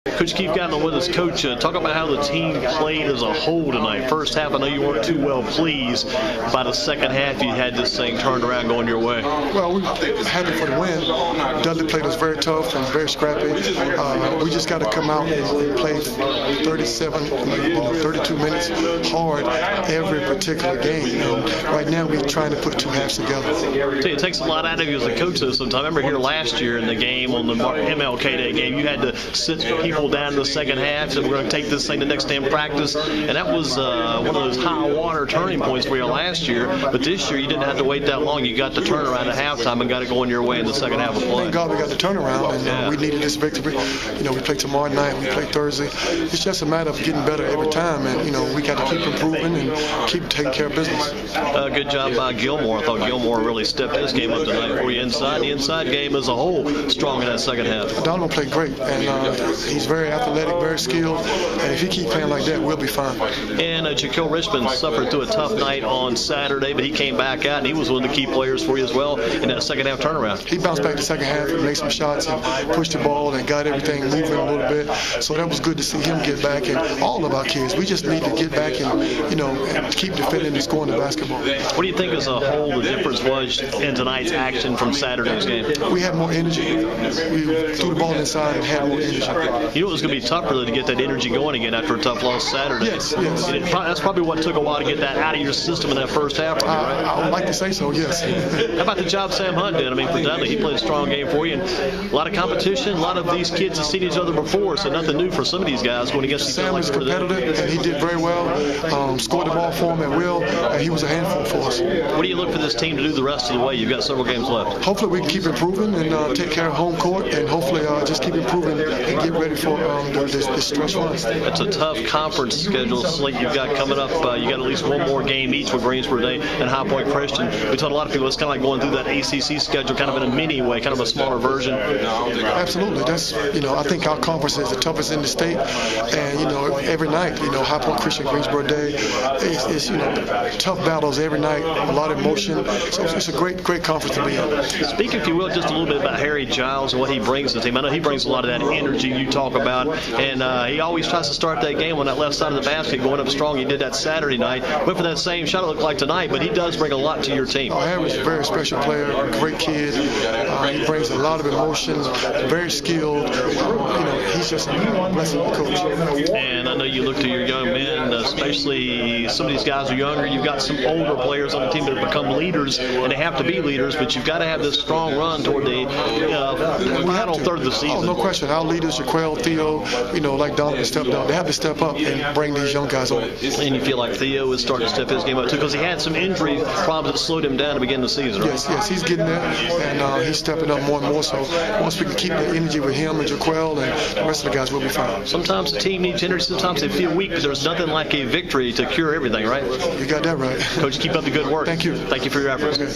Coach Keith Gatlin with us. Coach, talk about how the team played as a whole tonight. First half, I know you weren't too well pleased. By the second half, you had this thing turned around going your way. Well, we were happy for the win. Dudley played us very tough and very scrappy. We just got to come out and play 32 minutes hard every particular game. Right now, we're trying to put two halves together. It takes a lot out of you as a coach. Sometimes I remember here last year in the game, on the MLK Day game, you had to sit people down in the second half, and we're going to take this thing the next day in practice. And that was one of those high water turning points for you last year. But this year, you didn't have to wait that long. You got the turnaround at halftime and got it going your way in the second half of play. Thank God we got the turnaround, and we needed this victory. We play tomorrow night, we play Thursday. It's just a matter of getting better every time, and we got to keep improving and keep taking care of business. Good job by Gilmore. I thought Gilmore really stepped his game up tonight for you inside. The inside game as a whole strong in that second half. Donovan played great, and he's very athletic, very skilled, and if he keeps playing like that, we'll be fine. And Jaquil Richmond suffered through a tough night on Saturday, but he came back out, and he was one of the key players for you as well in that second half turnaround. He bounced back the second half and made some shots and pushed the ball and got everything moving a little bit. So that was good to see him get back, and all of our kids. We just need to get back and and keep defending and scoring the basketball. What do you think as a whole the difference was in tonight's action from Saturday's game? We had more energy. We threw the ball inside and had more energy. You know it was going to be tougher to get that energy going again after a tough loss Saturday. Yes. That's probably what took a while to get that out of your system in that first half. I would like to say so, yes. How about the job Sam Hunt did? I mean, for Dudley, he played a strong game for you. And a lot of competition, a lot of these kids have seen each other before, so nothing new for some of these guys going against each other. Sam was competitive, and he did very well. Scored the ball for him at will, and he was a handful for us. What do you look for this team to do the rest of the way? You've got several games left. Hopefully we can keep improving and take care of home court, and hopefully just keep improving and get ready for this stretch run. It's a tough conference schedule slate you've got coming up. You got at least one more game each with Greensboro Day and High Point Christian. We told a lot of people it's kind of like going through that ACC schedule, kind of in a mini way, kind of a smaller version. Absolutely. That's I think our conference is the toughest in the state, and every night, High Point Christian, Greensboro Day, it's tough battles every night, a lot of emotion. So it's a great conference to be in. Speak, if you will, just a little bit about Harry Giles and what he brings to the team. I know he brings a lot of that energy you talk about, and he always tries to start that game on that left side of the basket, going up strong. He did that Saturday night. Went for that same shot it looked like tonight, but he does bring a lot to your team. Harry's a very special player, great kid. He brings a lot of emotions, very skilled. He's just a blessed coach. And I know you look to your young men, especially some of these guys are younger. You've got some older players on the team that have become leaders, and they have to be leaders, but you've got to have this strong run toward the final third of the season. Oh, no question. Our leaders, Jaquil, Theo, like Donovan stepped up. They have to step up and bring these young guys over. And you feel like Theo is starting to step his game up too, because he had some injury problems that slowed him down to begin the season. Right? Yes, he's getting there, and he's stepping up more and more. So once we can keep the energy with him and Jaquil, and the rest of the guys will be fine. Sometimes the team needs energy. Sometimes they feel weak, but there's nothing like a victory to cure everything, right? You got that right. Coach, keep up the good work. Thank you. Thank you for your efforts. Okay.